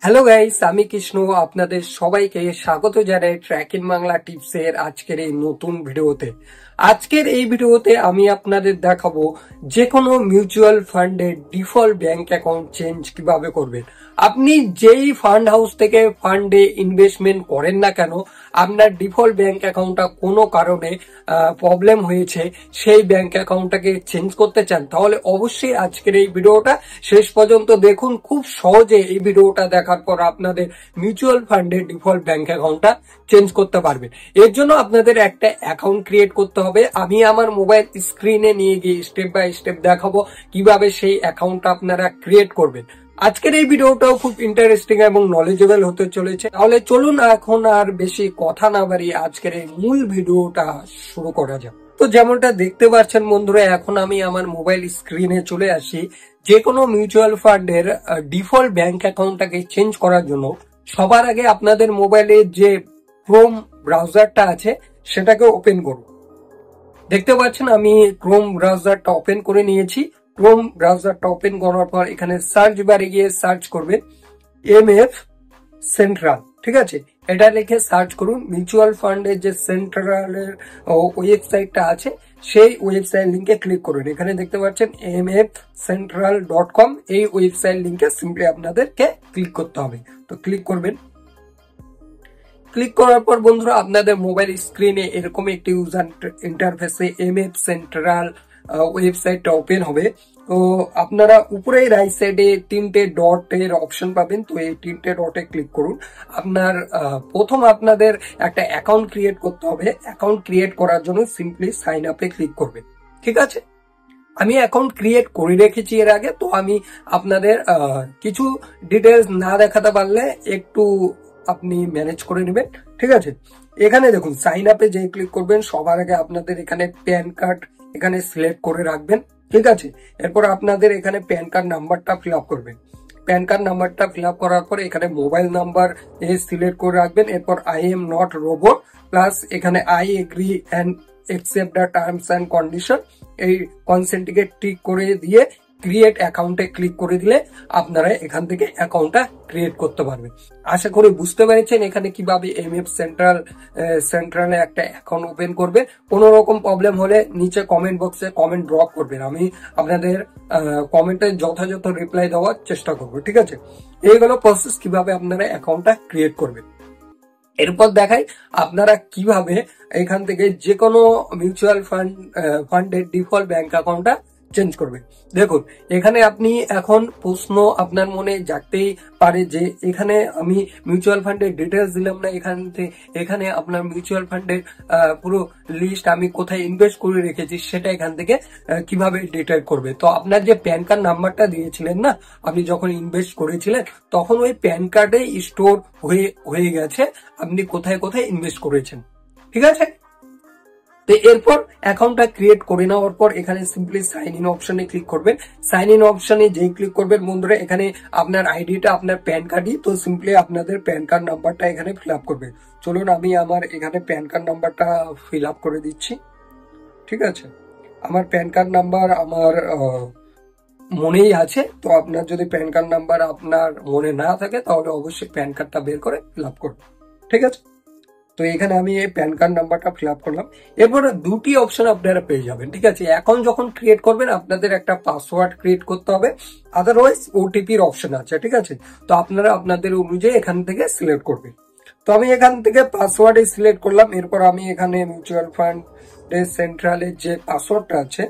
Hello guys, আমি কৃষ্ণ আপনাদের সবাইকে স্বাগত জানাই ট্র্যাক ইন বাংলা টিপসের আজকের এই নতুন ভিডিওতে। আজকের এই ভিডিওতে আমি আপনাদের দেখাবো যে কোনো মিউচুয়াল ফান্ডের ডিফল্ট ব্যাংক অ্যাকাউন্ট চেঞ্জ কিভাবে করবেন। আপনি যেই ফান্ড হাউস থেকে ফান্ডে ইনভেস্টমেন্ট করেন না কেন, আপনার ডিফল্ট ব্যাংক অ্যাকাউন্টটা কোনো কারণে প্রবলেম হয়েছে, সেই ব্যাংক অ্যাকাউন্টটাকে চেঞ্জ করতে চান, তাহলে অবশ্যই আজকের এই ভিডিওটা শেষ পর্যন্ত দেখুন। খুব সহজে এই ভিডিওটা দেখার পর আপনাদের মিউচুয়াল ফান্ডের ডিফল্ট ব্যাংক অ্যাকাউন্টটা চেঞ্জ করতে পারবেন। এর জন্য আপনাদের একটা অ্যাকাউন্ট ক্রিয়েট করতে হবে। আমি আমার মোবাইল স্ক্রিনে নিয়ে গিয়ে স্টেপ বাই স্টেপ দেখাবো কিভাবে সেই অ্যাকাউন্টটা আপনারা ক্রিয়েট করবেন। আজকের এই ভিডিওটাও খুব ইন্টারেস্টিং এবং নলেজেবল হতে চলেছে। তাহলে চলুন এখন আর বেশি কথা না বাড়িয়ে আজকের এই মূল ভিডিওটা শুরু করা যাক। তো যেমনটা দেখতে পাচ্ছেন বন্ধুরা, এখন আমি আমার মোবাইল স্ক্রিনে চলে আসি। যে কোনো মিউচুয়াল ফান্ডের ডিফল্ট ব্যাংক অ্যাকাউন্টটাকে চেঞ্জ করার জন্য সবার আগে আপনাদের মোবাইলে যে ক্রোম ব্রাউজারটা আছে সেটাকে ওপেন করুন। দেখতে পাচ্ছেন আমি ক্রোম ব্রাউজারটা ওপেন করে নিয়েছি। ক্রোম ব্রাউজারটা ওপেন করার পর এখানে সার্চ বারে গিয়ে সার্চ করবেন এমএফ সেন্ট্রাল, ঠিক আছে, এটা লিখে সার্চ করুন। মিউচুয়াল ফান্ডের যে সেন্ট্রালের ওয়েবসাইটটা আছে সেই ওয়েবসাইট লিঙ্কে ক্লিক করুন। এখানে দেখতে পাচ্ছেন mfcentral.com, এই ওয়েবসাইট লিঙ্কে সিম্পলি আপনাদেরকে ক্লিক করতে হবে। তো ক্লিক করবেন। ক্লিক করার পর বন্ধুরা আপনাদের মোবাইল স্ক্রিনে এরকম একটি ইউজার ইন্টারফেসে এমএফ সেন্ট্রাল ওয়েবসাইটটা ওপেন হবে। তো আপনারা উপরে রাইট সাইডে তিনটে ডটের অপশন পাবেন। তো এই তিনটে ডটে ক্লিক করুন। আপনার প্রথম আপনাদের একটা অ্যাকাউন্ট ক্রিয়েট করতে হবে। অ্যাকাউন্ট ক্রিয়েট করার জন্য সিম্পলি সাইন আপে ক্লিক করবেন, ঠিক আছে। আমি অ্যাকাউন্ট ক্রিয়েট করে রেখেছি এর আগে, তো আমি আপনাদের কিছু ডিটেলস না দেখাতে পারলে একটু আপনি ম্যানেজ করে নেবেন, ঠিক আছে। এখানে দেখুন সাইন আপে যে ক্লিক করবেন, সবার আগে আপনাদের এখানে প্যান কার্ড এখানে সিলেক্ট করে রাখবেন, ঠিক আছে। এরপর আপনাদের এখানে প্যান কার্ড নাম্বারটা ফিল আপ করবেন। প্যান কার্ড নাম্বারটা ফিল আপ করার পরে এখানে মোবাইল নাম্বার সিলেক্ট করে রাখবেন। এরপর I am not robot plus এখানে I agree and accept the terms and condition, এই কনসেন্টটিকে টিক করে দিয়ে ক্রিয়েট অ্যাকাউন্টে ক্লিক করে দিলে আপনারা এখান থেকে অ্যাকাউন্টটা ক্রিয়েট করতে পারবেন। আশা করি বুঝতে পেরেছেন এখানে কিভাবে এমএফ সেন্ট্রালে একটা অ্যাকাউন্ট ওপেন করবে। কোনো রকম প্রবলেম হলে নিচে কমেন্ট বক্সে কমেন্ট ড্রপ করবেন, আমি আপনাদের কমেন্টে যথাযথ রিপ্লাই দেওয়ার চেষ্টা করবো, ঠিক আছে। এইগুলো প্রসেস কিভাবে আপনারা অ্যাকাউন্টটা ক্রিয়েট করবেন। এরপর দেখাই আপনারা কিভাবে এখান থেকে যে কোনো মিউচুয়াল ফান্ডের ডিফল্ট ব্যাংক অ্যাকাউন্টটা চেঞ্জ করবেন। দেখুন এখানে আপনি এখন প্রশ্ন আপনার মনে জাগতেই পারে যে এখানে আমি মিউচুয়াল ফান্ডের ডিটেলস দিলাম না, এখানে আপনার মিউচুয়াল ফান্ডের পুরো লিস্ট আমি কোথায় ইনভেস্ট করে রেখেছি সেটা এখান থেকে কিভাবে ডিটেক্ট করবে। তো আপনার যে প্যান কার্ড নাম্বারটা দিয়েছিলেন না, আপনি যখন ইনভেস্ট করেছিলেন তখন ওই প্যান কার্ডে স্টোর হয়ে গেছে আপনি কোথায় কোথায় ইনভেস্ট করেছেন, ঠিক আছে। তো এরপর অ্যাকাউন্টটা ক্রিয়েট করে নেওয়ার পর এখানে সিম্পলি সাইন ইন অপশনে ক্লিক করবেন। সাইন ইন অপশনে যেই ক্লিক করবেন বন্ধুরা, এখানে আপনার আইডিটা আপনার প্যান কার্ডই, তো সিম্পলি আপনাদের প্যান কার্ড নাম্বারটা এখানে ফিল আপ করবেন। চলুন আমি আমার এখানে প্যান কার্ড নাম্বারটা ফিল আপ করে দিচ্ছি, ঠিক আছে। আমার প্যান কার্ড নাম্বার আমার মনেই আছে। তো আপনার যদি প্যান কার্ড নাম্বার আপনার মনে না থাকে তাহলে অবশ্যই প্যান কার্ডটা বের করে ফিল আপ করবেন, ঠিক আছে। তো এখানে আমি এই প্যান কার্ড নাম্বারটা ফিল আপ করলাম। এরপরে দুটি অপশন আপনারা পেয়ে যাবেন, ঠিক আছে। অ্যাকাউন্ট যখন ক্রিয়েট করবেন আপনাদের একটা পাসওয়ার্ড ক্রিয়েট করতে হবে, আদারওয়াইজ ওটিপির অপশন আছে, ঠিক আছে। তো আপনারা আপনাদের অনুযায়ী এখান থেকে সিলেক্ট করবেন। তো আমি এখান থেকে পাসওয়ার্ডে সিলেক্ট করলাম। এরপর আমি এখানে মিউচুয়াল ফান্ড সেন্ট্রালের যে পাসওয়ার্ডটা আছে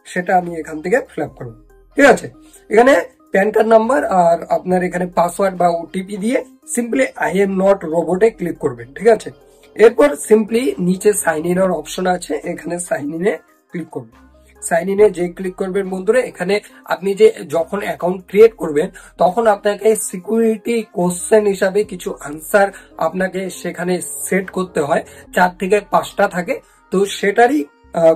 সেটা আমি এখান থেকে ফিল আপ করলাম, ঠিক আছে। এখানে প্যান কার্ড নাম্বার আর আপনার এখানে পাসওয়ার্ড বা ওটিপি দিয়ে সিম্পলি আই এম নট রোবটে ক্লিক করবেন, ঠিক আছে। এরপর সিম্পলি নিচে সাইন ইন এর অপশন আছে, এখানে সাইন ইনে ক্লিক করবেন। সাইন ইনে যে ক্লিক করবেন বন্ধুরা, এখানে আপনি যে যখন অ্যাকাউন্ট ক্রিয়েট করবেন তখন আপনাকে সিকিউরিটি কোশ্চেন হিসাবে কিছু আনসার আপনাকে সেখানে সেট করতে হয়, 4 থেকে 5টা থাকে। তো সেটারই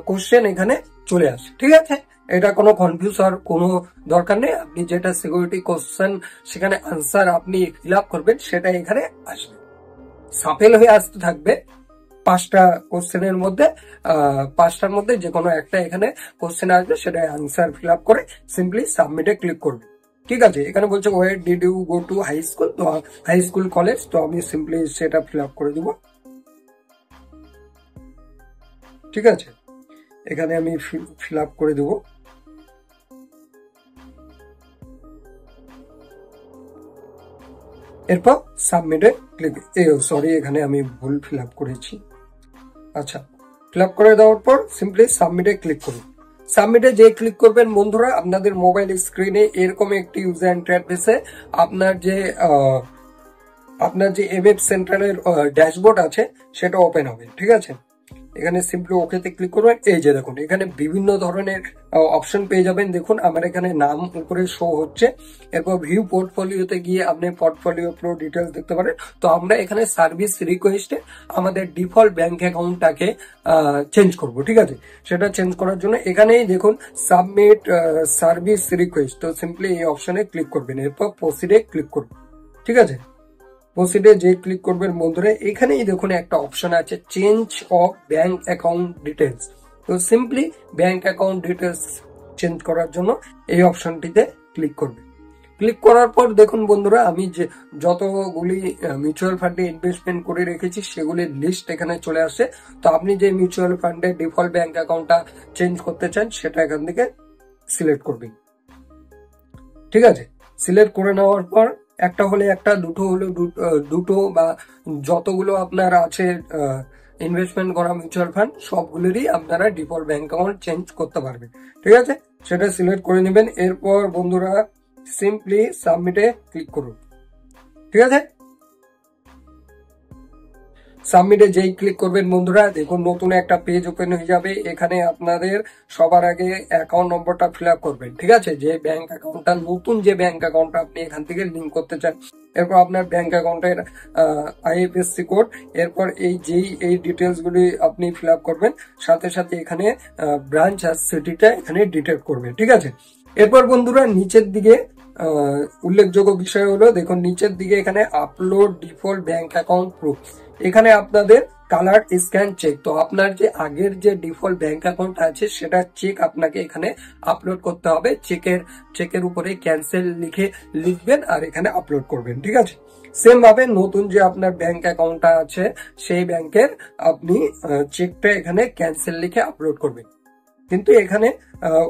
কোশ্চেন এখানে চলে আসে, ঠিক আছে। এটা কোনো কনফিউজ হওয়ার কোনো দরকার নেই। আপনি যেটা সিকিউরিটি কোশ্চেন সেখানে আনসার আপনি ফিল আপ করবেন সেটা এখানে আসবে, সাফেল হয়ে আসতে থাকবে। 5টা কোশ্চেনের মধ্যে 5টার মধ্যে যে কোনো একটা এখানে কোশ্চেন আসবে, সেটা আনসার ফিল আপ করে সিম্পলি সাবমিটে ক্লিক করবে। ঠিক আছে, এখানে বলছে where did you go to high school, তো হাই স্কুল কলেজ, তো আমি সিম্পলি সেটা ফিল আপ করে দিব। ঠিক আছে, এখানে আমি ফিল আপ করে দেব। এরপর সাবমিটে ক্লিক, সরি এখানে আমি ভুল ফিল আপ করেছি। আচ্ছা, ফিল আপ করে দেওয়ার পর সিম্পলি সাবমিটে ক্লিক করুন। সাবমিটে যে ক্লিক করবেন বন্ধুরা, আপনাদের মোবাইল স্ক্রিনে এরকম একটি ইউজার ইন্টারফেসে আপনার যে এমএফ সেন্ট্রালের ড্যাশবোর্ড আছে সেটা ওপেন হবে। ঠিক আছে, এখানে সিম্পলি ওকেতে ক্লিক করবেন। এই যে দেখুন এখানে বিভিন্ন ধরনের অপশন পেয়ে যাবেন। দেখুন আমার এখানে নাম উপরে শো হচ্ছে। এরপর ভিউ পোর্টফোলিওতে গিয়ে আপনি পোর্টফোলিও প্রো ডিটেলস দেখতে পারেন। তো আমরা এখানে সার্ভিস রিকোয়েস্টে আমাদের ডিফল্ট ব্যাংক অ্যাকাউন্টটাকে চেঞ্জ করব। ঠিক আছে, সেটা চেঞ্জ করার জন্য এখানেই দেখুন সাবমিট সার্ভিস রিকোয়েস্ট, তো সিম্পলি এই অপশনে ক্লিক করবেন। এরপর প্রসিডে ক্লিক করবেন। ঠিক আছে, প্রসিডে যে ক্লিক করবেন বন্ধুরা, এখানেই দেখুন একটা অপশন আছে change of bank account details. তো simply bank account details change করার জন্য এই অপশনটিতে ক্লিক করবেন। ক্লিক করার পর দেখুন বন্ধুরা, আমি যে যতগুলি মিউচুয়াল ফান্ডে ইনভেস্টমেন্ট করে রেখেছি সেগুলির লিস্ট এখানে চলে আসে। তো আপনি যে মিউচুয়াল ফান্ডে ডিফল্ট ব্যাংক অ্যাকাউন্টটা চেঞ্জ করতে চান সেটা এখান থেকে সিলেক্ট করবেন। ঠিক আছে, সিলেক্ট করে নেওয়ার পর একটা হলে একটা, দুটো হলে দুটো, বা যতগুলো আপনার আছে ইনভেস্টমেন্ট করা মিউচুয়াল ফান্ড সবগুলোরই আপনারা ডিফল্ট ব্যাংক অ্যাকাউন্ট চেঞ্জ করতে পারবেন। ঠিক আছে, সেটা সিলেক্ট করে নেবেন। এরপর বন্ধুরা সিম্পলি সাবমিটে ক্লিক করুন। ঠিক আছে, সাবমিটে যেই ক্লিক করবেন বন্ধুরা, দেখুন নতুন একটা পেজ ওপেন হয়ে যাবে। এখানে আপনাদের সবার আগে অ্যাকাউন্ট নম্বরটা ফিল আপ করবেন। ঠিক আছে, যে ব্যাংক অ্যাকাউন্টটা নতুন, যে ব্যাংক অ্যাকাউন্টটা আপনি এখান থেকে লিঙ্ক করতে চান। এরপর আপনার ব্যাংক অ্যাকাউন্টের আইএফএসসি কোড, এরপর এই ডিটেলস গুলি আপনি ফিল আপ করবেন। সাথে সাথে এখানে ব্রাঞ্চ আর সিটিটা এখানে ডিটেক্ট করবে। ঠিক আছে, এরপর বন্ধুরা নিচের দিকে উল্লেখযোগ্য বিষয় হলো, দেখুন নিচের দিকে এখানে upload default bank account proof, এখানে আপনাদের কালার স্ক্যান চেক, তো আপনার যে আগের যে ডিফল্ট ব্যাংক অ্যাকাউন্ট আছে সেটা চেক আপনাকে এখানে আপলোড করতে হবে। চেকের উপরে ক্যান্সেল লিখবেন আর এখানে আপলোড করবেন। ঠিক আছে, সেম ভাবে নতুন যে আপনার ব্যাংক অ্যাকাউন্টটা আছে সেই ব্যাংকের আপনি চেকটা এখানে ক্যান্সেল লিখে আপলোড করবেন। কিন্তু এখানে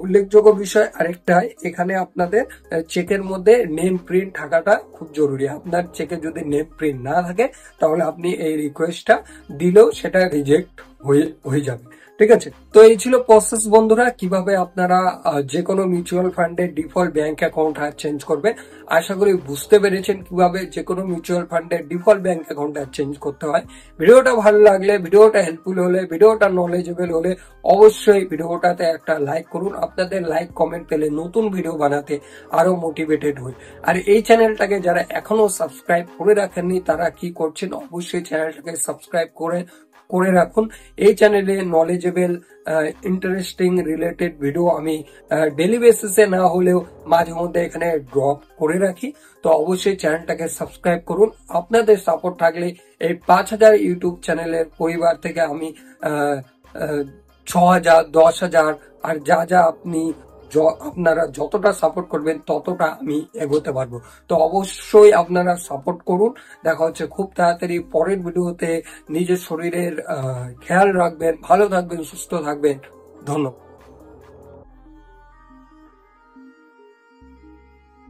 উল্লেখযোগ্য বিষয় আরেকটাই, এখানে আপনাদের চেকের মধ্যে নেম প্রিন্ট থাকাটা খুব জরুরি। আপনার চেকে যদি নেম প্রিন্ট না থাকে তাহলে আপনি এই রিকোয়েস্টটা দিলেও সেটা রিজেক্ট হয়ে যাবে। ঠিক আছে, তো এই ছিল প্রসেস বন্ধুরা, কিভাবে আপনারা যে কোনো মিউচুয়াল ফান্ডের ডিফল্ট ব্যাংক অ্যাকাউন্ট চেঞ্জ করবেন। আশা করি বুঝতে পেরেছেন কিভাবে যে কোনো মিউচুয়াল ফান্ডের ডিফল্ট ব্যাংক অ্যাকাউন্ট চেঞ্জ করতে হয়। ভিডিওটা ভালো লাগলে, ভিডিওটা হেল্পফুল হলে, ভিডিওটা নলেজেবল হলে অবশ্যই ভিডিওটাতে একটা লাইক করুন। আপনাদের লাইক কমেন্ট পেলে নতুন ভিডিও বানাতে আরো মোটিভেটেড হই। আর এই চ্যানেলটাকে যারা এখনো সাবস্ক্রাইব করে রাখেননি তারা কি করছেন, অবশ্যই চ্যানেলটাকে সাবস্ক্রাইব করে রাখুন। এই চ্যানেলে নলেজেবল ইন্টারেস্টিং রিলেটেড ভিডিও আমি ডেলি বেসিসে না হলেও মাঝে মধ্যে এখানে ড্রপ করে রাখি। তো অবশ্যই চ্যানেলটাকে সাবস্ক্রাইব করুন। আপনাদের সাপোর্ট থাকলে এই 5000 ইউটিউব চ্যানেলের পরিবার থেকে আমি 6000, 10,000 আর যা আপনারা যতটা সাপোর্ট করবেন ততটা আমি এগোতে পারবো। তো অবশ্যই আপনারা সাপোর্ট করুন। দেখা হচ্ছে খুব তাড়াতাড়ি পরের ভিডিওতে। নিজের শরীরের খেয়াল রাখবেন, ভালো থাকবেন, সুস্থ থাকবেন। ধন্যবাদ।